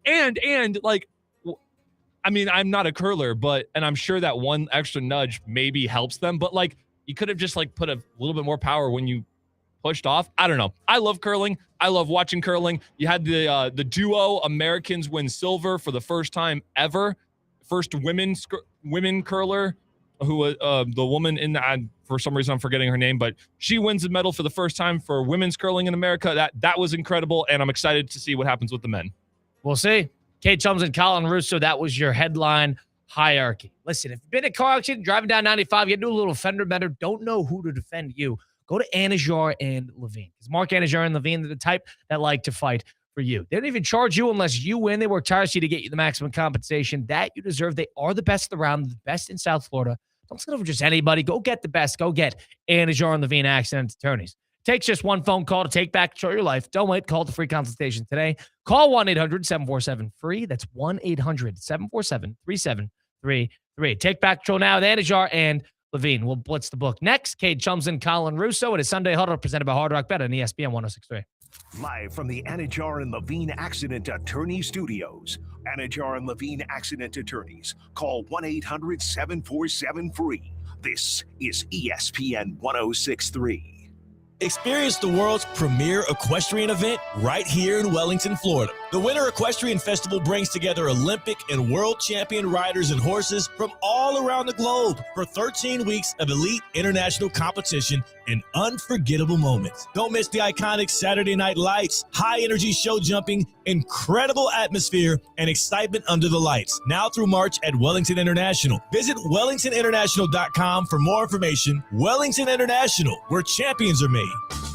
And like, I mean, I'm not a curler, and I'm sure that one extra nudge maybe helps them, but like you could have just like put a little bit more power when you pushed off. I don't know. I love curling. I love watching curling. You had the duo Americans win silver for the first time ever. First women curler, who the woman in that, for some reason I'm forgetting her name, but she wins the medal for the first time for women's curling in America. That was incredible, and I'm excited to see what happens with the men. We'll see. Kate Chums and Colin Russo, that was your headline hierarchy. Listen, if you've been in a car accident, driving down 95, you do a little fender bender, don't know who to defend you, go to Anajar and Levine. Because Mark Anajar and Levine are the type that like to fight for you. They don't even charge you unless you win. They work tirelessly to get you the maximum compensation that you deserve. They are the best around, the best in South Florida. Don't settle for just anybody. Go get the best. Go get Anajar and Levine Accident Attorneys. Takes just one phone call to take back control of your life. Don't wait. Call the free consultation today. Call 1-800-747-FREE. That's 1-800-747-3733. Take back control now with Anajar and Levine. We'll blitz the book next. Kate Chums and Colin Russo. It is Sunday Huddle presented by Hard Rock Bet on ESPN 106.3. Live from the Anajar and Levine Accident Attorney Studios. Anajar and Levine Accident Attorneys. Call 1-800-747-FREE. This is ESPN 106.3. Experience the world's premier equestrian event right here in Wellington, Florida. The Winter Equestrian Festival brings together Olympic and world champion riders and horses from all around the globe for 13 weeks of elite international competition and unforgettable moments. Don't miss the iconic Saturday Night Lights, high-energy show jumping, incredible atmosphere, and excitement under the lights. Now through March at Wellington International. Visit WellingtonInternational.com for more information. Wellington International, where champions are made.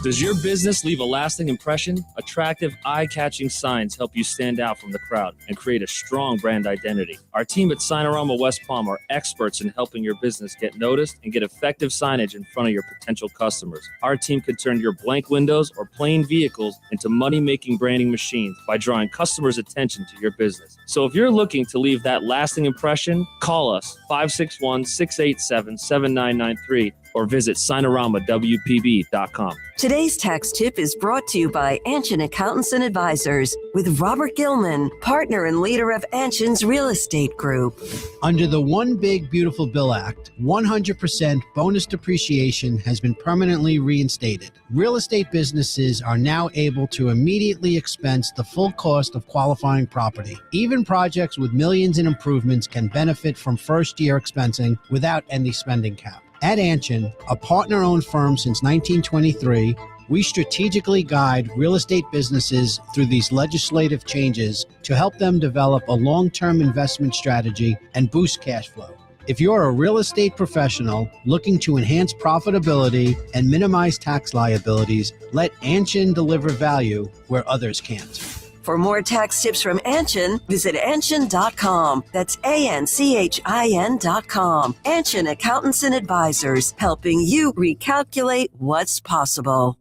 Does your business leave a lasting impression? Attractive, eye-catching signs help you stand out from the crowd and create a strong brand identity. Our team at Signorama West Palm are experts in helping your business get noticed and get effective signage in front of your potential customers. Our team can turn your blank windows or plain vehicles into money-making branding machines by drawing customers' attention to your business. So if you're looking to leave that lasting impression, call us 561-687-7993 or visit SignoramawPB.com. Today's tax tip is brought to you by Anshin Accountants and Advisors with Robert Gilman, partner and leader of Anshin's Real Estate Group. Under the One Big Beautiful Bill Act, 100% bonus depreciation has been permanently reinstated. Real estate businesses are now able to immediately expense the full cost of qualifying property. Even projects with millions in improvements can benefit from first-year expensing without any spending cap. At Anshin, a partner-owned firm since 1923, we strategically guide real estate businesses through these legislative changes to help them develop a long-term investment strategy and boost cash flow. If you're a real estate professional looking to enhance profitability and minimize tax liabilities, let Anshin deliver value where others can't. For more tax tips from Anshin, visit Anshin.com. That's ANCHIN.com. Anshin Accountants and Advisors, helping you recalculate what's possible.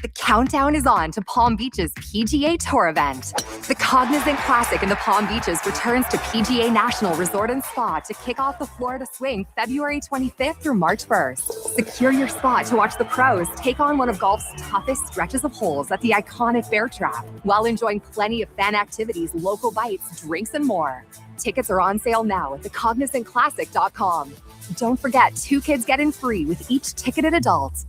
The countdown is on to Palm Beach's PGA Tour event. The Cognizant Classic in the Palm Beaches returns to PGA National Resort and Spa to kick off the Florida Swing February 25th through March 1st. Secure your spot to watch the pros take on one of golf's toughest stretches of holes at the iconic Bear Trap, while enjoying plenty of fan activities, local bites, drinks, and more. Tickets are on sale now at thecognizantclassic.com. Don't forget, 2 kids get in free with each ticketed adult.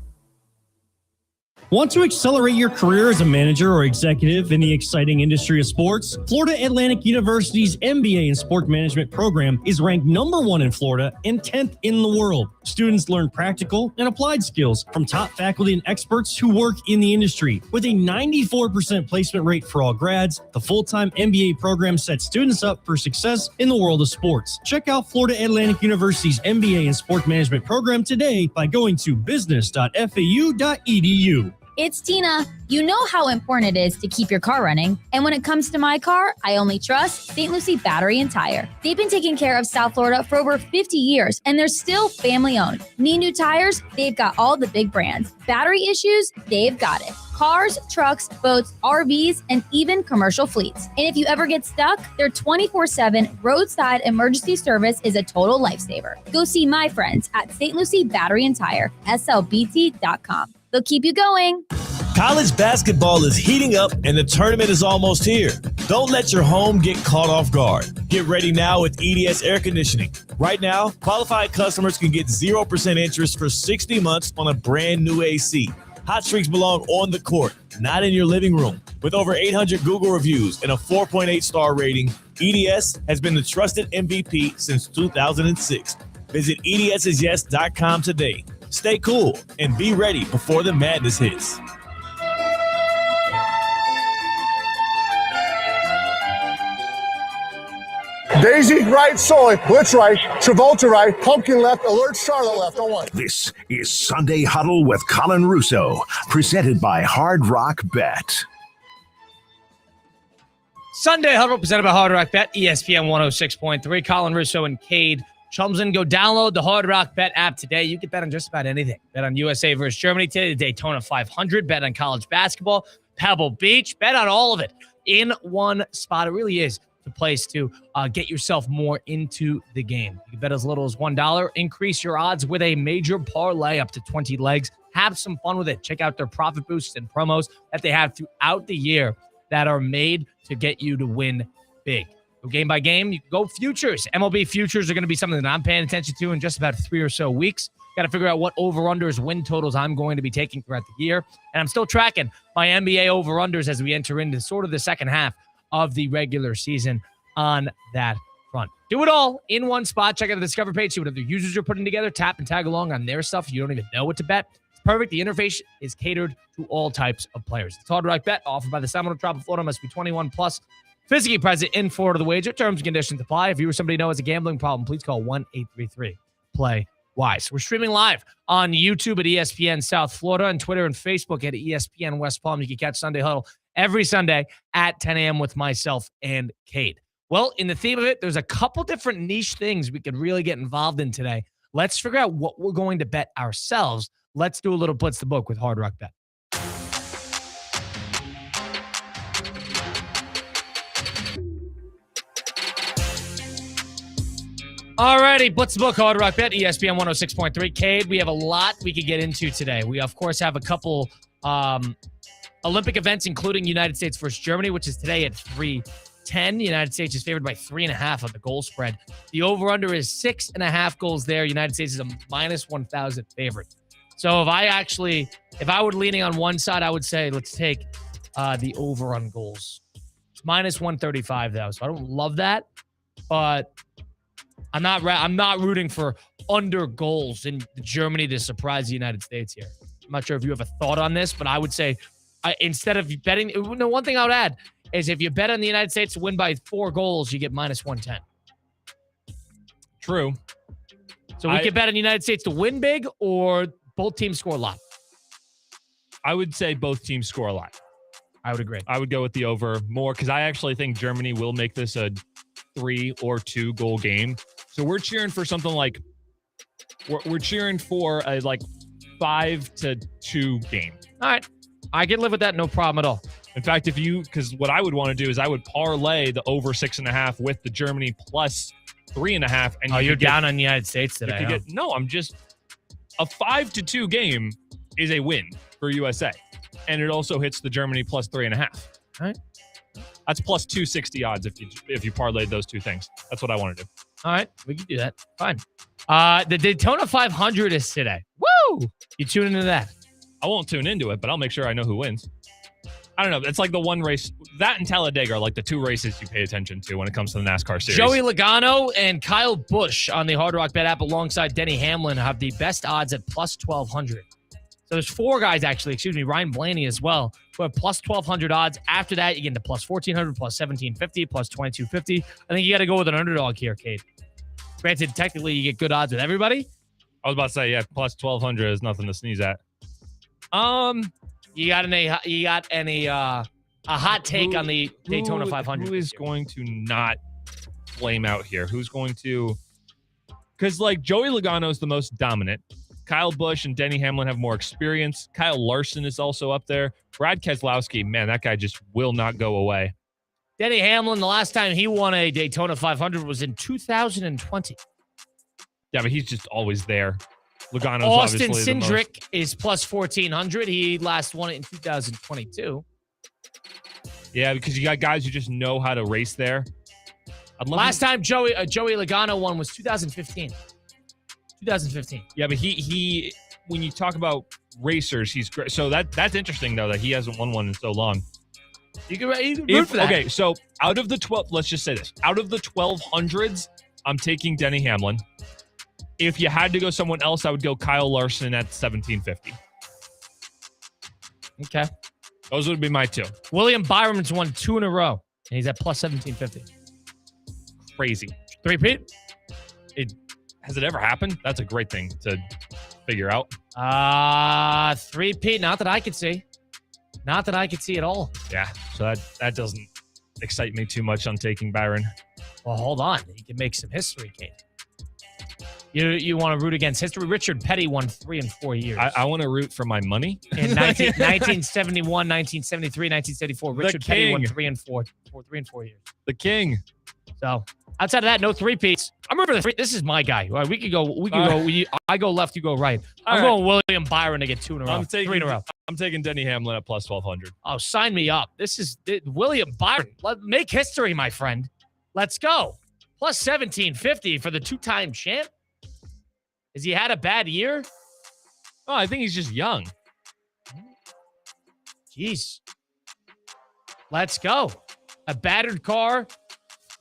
Want to accelerate your career as a manager or executive in the exciting industry of sports? Florida Atlantic University's MBA in Sport Management program is ranked #1 in Florida and 10th in the world. Students learn practical and applied skills from top faculty and experts who work in the industry. With a 94% placement rate for all grads, the full-time MBA program sets students up for success in the world of sports. Check out Florida Atlantic University's MBA in Sport Management program today by going to business.fau.edu. It's Tina. You know how important it is to keep your car running. And when it comes to my car, I only trust St. Lucie Battery and Tire. They've been taking care of South Florida for over 50 years, and they're still family owned. Need new tires? They've got all the big brands. Battery issues? They've got it. Cars, trucks, boats, RVs, and even commercial fleets. And if you ever get stuck, their 24/7 roadside emergency service is a total lifesaver. Go see my friends at St. Lucie Battery and Tire, slbt.com. They'll keep you going. College basketball is heating up and the tournament is almost here. Don't let your home get caught off guard. Get ready now with EDS Air Conditioning. Right now, qualified customers can get 0% interest for 60 months on a brand new AC. Hot streaks belong on the court, not in your living room. With over 800 Google reviews and a 4.8 star rating, EDS has been the trusted MVP since 2006. Visit EDSIsyes.com today. Stay cool and be ready before the madness hits. Daisy right, Soy, Blitz right, Travolta right, Pumpkin left, Alert Charlotte left on 1. This is Sunday Huddle with Colin Russo, presented by Hard Rock Bet. Sunday Huddle presented by Hard Rock Bet, ESPN 106.3. Colin Russo and Cade Chumsman. Go download the Hard Rock Bet app today. You can bet on just about anything. Bet on USA versus Germany today, the Daytona 500. Bet on college basketball, Pebble Beach. Bet on all of it in one spot. It really is the place to get yourself more into the game. You can bet as little as $1. Increase your odds with a major parlay up to 20 legs. Have some fun with it. Check out their profit boosts and promos that they have throughout the year that are made to get you to win big. Go game by game. You can go futures. MLB futures are going to be something that I'm paying attention to in just about 3 or so weeks. Got to figure out what over-unders, win totals I'm going to be taking throughout the year. And I'm still tracking my NBA over-unders as we enter into sort of the second half of the regular season on that front. Do it all in one spot. Check out the Discover page. See what other users are putting together. Tap and tag along on their stuff. You don't even know what to bet. It's perfect. The interface is catered to all types of players. It's Hard Rock Bet, offered by the Seminole Tribe of Florida. Must be 21 plus. Physically present in Florida. The wager. Terms and conditions apply. If you or somebody know has a gambling problem, please call 1-833-PLAY-WISE. We're streaming live on YouTube at ESPN South Florida and Twitter and Facebook at ESPN West Palm. You can catch Sunday Huddle every Sunday at 10 a.m. with myself and Cade. Well, in the theme of it, there's a couple different niche things we could really get involved in today. Let's figure out what we're going to bet ourselves. Let's do a little Blitz the Book with Hard Rock Bet. Alrighty, Blitz the Book, Hard Rock Bet, ESPN 106.3. Cade, we have a lot we could get into today. We, of course, have a couple Olympic events, including United States versus Germany, which is today at 3:10. The United States is favored by 3.5 on the goal spread. The over-under is 6.5 goals there. United States is a minus 1,000 favorite. So if I were leaning on one side, I would say let's take the over on goals. It's minus 135, though, so I don't love that, but I'm not rooting for under goals in Germany to surprise the United States here. I'm not sure if you have a thought on this, but I would say instead of betting, one thing I would add is if you bet on the United States to win by 4 goals, you get minus 110. True. So we could bet on the United States to win big or both teams score a lot. I would say both teams score a lot. I would agree. I would go with the over more because I actually think Germany will make this a 3 or 2 goal game. So we're cheering for something like we're cheering for a 5-2 game. All right. I can live with that, no problem at all. In fact, because what I would want to do is I would parlay the over 6.5 with the Germany plus 3.5. And you're down on the United States today. Huh? No, I'm just a 5-2 game is a win for USA, and it also hits the Germany plus 3.5. All right, that's plus 260 odds if you parlayed those two things. That's what I want to do. All right, we can do that. Fine. The Daytona 500 is today. Woo! You tune into that? I won't tune into it, but I'll make sure I know who wins. I don't know. It's like the one race. That and Talladega are like the two races you pay attention to when it comes to the NASCAR series. Joey Logano and Kyle Busch on the Hard Rock Bet app alongside Denny Hamlin have the best odds at plus 1,200. So there's four guys, actually, Ryan Blaney as well, who have plus 1,200 odds. After that, you get into plus 1,400, plus 1,750, plus 2,250. I think you got to go with an underdog here, Kate. Granted, technically, you get good odds with everybody. I was about to say, yeah, plus 1,200 is nothing to sneeze at. You got any a hot take on the Daytona 500? Who is going to not flame out here? Who's going to? Because like Joey Logano is the most dominant. Kyle Busch and Denny Hamlin have more experience. Kyle Larson is also up there. Brad Keselowski, man, that guy just will not go away. Denny Hamlin, the last time he won a Daytona 500 was in 2020. Yeah, but he's just always there. Logano's Austin obviously Cindric is plus 1,400. He last won it in 2022. Yeah, because you got guys who just know how to race there. Last time Joey Logano won was 2015. 2015. Yeah, but he when you talk about racers, he's great. So that's interesting though that he hasn't won one in so long. You can root for that. Okay, so out of the 12, let's just say this: out of the 1,200s, I'm taking Denny Hamlin. If you had to go someone else, I would go Kyle Larson at 1,750. Okay. Those would be my two. William Byron's won 2 in a row, and he's at plus 1,750. Crazy. Three-peat? Has it ever happened? That's a great thing to figure out. Three-peat, not that I could see. Not that I could see at all. Yeah, so that doesn't excite me too much on taking Byron. Well, hold on. You can make some history, Kate. You want to root against history? Richard Petty won 3 in 4 years. I want to root for my money. In 1971, 1973, 1974, Richard Petty won 3 in 4 years. The king. So outside of that, no three-peats. I remember this is my guy. We could go. I go left, you go right. I'm going William Byron to get 2 in a row. 3 in a row. I'm taking Denny Hamlin at plus 1,200. Oh, sign me up. This is William Byron. Make history, my friend. Let's go. Plus 1,750 for the two-time champ. Has he had a bad year? Oh, I think he's just young. Jeez. Let's go. A battered car.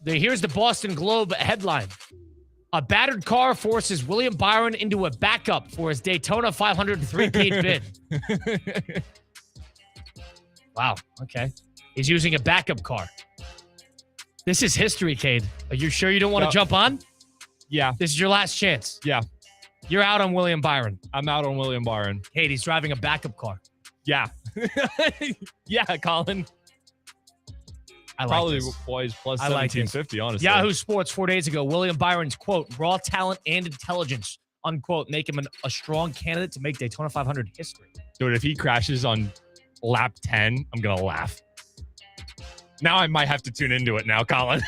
Here's the Boston Globe headline. A battered car forces William Byron into a backup for his Daytona 500 three-peat bid. Wow. Okay. He's using a backup car. This is history, Cade. Are you sure you don't want to jump on? Yeah. This is your last chance. Yeah. You're out on William Byron. I'm out on William Byron. Cade, he's driving a backup car. Yeah. Yeah, Colin. I like Probably this. boys plus 1,750, honestly. Yahoo Sports 4 days ago, William Byron's, quote, raw talent and intelligence, unquote, make him a strong candidate to make Daytona 500 history. Dude, if he crashes on lap 10, I'm going to laugh. Now I might have to tune into it now, Colin.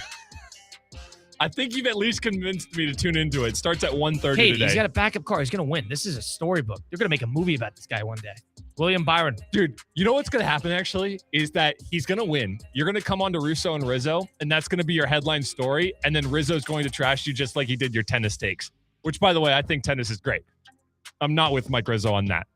I think you've at least convinced me to tune into it. Starts at 1:30 Hey, today. He's got a backup car. He's going to win. This is a storybook. They're going to make a movie about this guy one day. William Byron. Dude, you know what's going to happen, actually, is that he's going to win. You're going to come on to Russo and Rizzo, and that's going to be your headline story, and then Rizzo's going to trash you just like he did your tennis takes, which, by the way, I think tennis is great. I'm not with Mike Rizzo on that.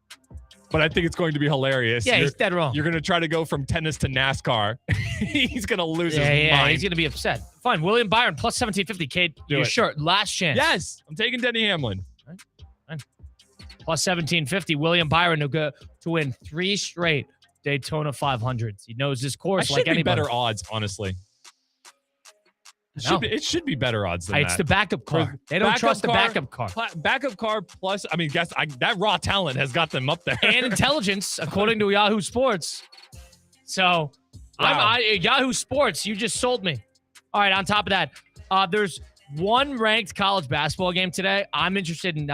But I think it's going to be hilarious. Yeah, he's dead wrong. You're going to try to go from tennis to NASCAR. He's going to lose his Yeah, mind. he's going to be upset. Fine, William Byron, plus 1,750, Cade. Do You're it. sure. Last chance. Yes, I'm taking Denny Hamlin. Plus 1,750, William Byron to go to win 3 straight Daytona 500s. He knows this course like anybody. Better odds, honestly. It should be better odds than that. It's the backup car. They don't trust the backup car. Backup car plus, I mean, that raw talent has got them up there. And intelligence, according to Yahoo Sports. So, Wow. Yahoo Sports, you just sold me. All right, on top of that, there's one ranked college basketball game today. I'm interested in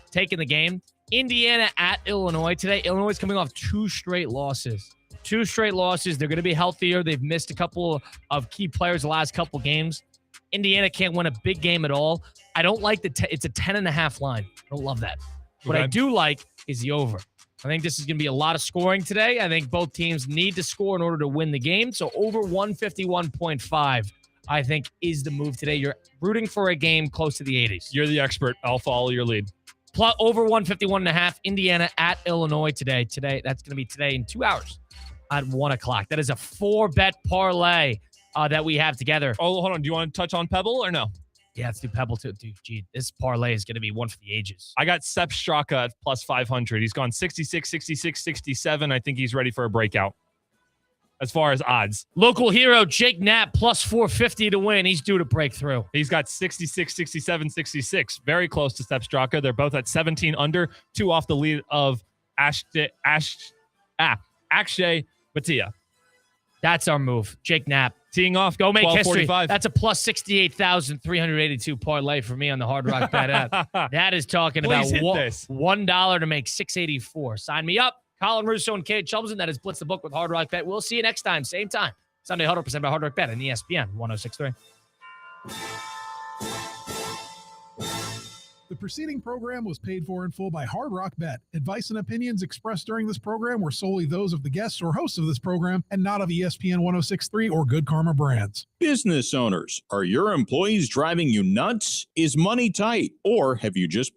taking the game. Indiana at Illinois today. Illinois is coming off 2 straight losses. 2 straight losses. They're going to be healthier. They've missed a couple of key players the last couple games. Indiana can't win a big game at all. I don't like it's a 10.5 line. I don't love that. What I do like is the over. I think this is going to be a lot of scoring today. I think both teams need to score in order to win the game. So over 151.5, I think, is the move today. You're rooting for a game close to the 80s. You're the expert. I'll follow your lead. Plus over 151.5, Indiana at Illinois today. That's going to be today in 2 hours at 1 o'clock. That is a 4-bet parlay that we have together. Oh, hold on. Do you want to touch on Pebble or no? Yeah, let's do Pebble too. Dude, gee, this parlay is going to be one for the ages. I got Sepp Straka at plus 500. He's gone 66, 66, 67. I think he's ready for a breakout as far as odds. Local hero Jake Knapp plus 450 to win. He's due to break through. He's got 66, 67, 66. Very close to Sepp Straka. They're both at 17 under, 2 off the lead of Akshay Bhatia. That's our move. Jake Knapp. Teeing off. Go make history. That's a plus 68,382 parlay for me on the Hard Rock Bet app. That is talking about $1 to make $684. Sign me up. Colin Russo and Kate Chumson. That is Blitz the Book with Hard Rock Bet. We'll see you next time. Same time. Sunday Huddle presented by Hard Rock Bet on ESPN 106.3. The preceding program was paid for in full by Hard Rock Bet. Advice and opinions expressed during this program were solely those of the guests or hosts of this program and not of ESPN 106.3 or Good Karma Brands. Business owners, are your employees driving you nuts? Is money tight? Or have you just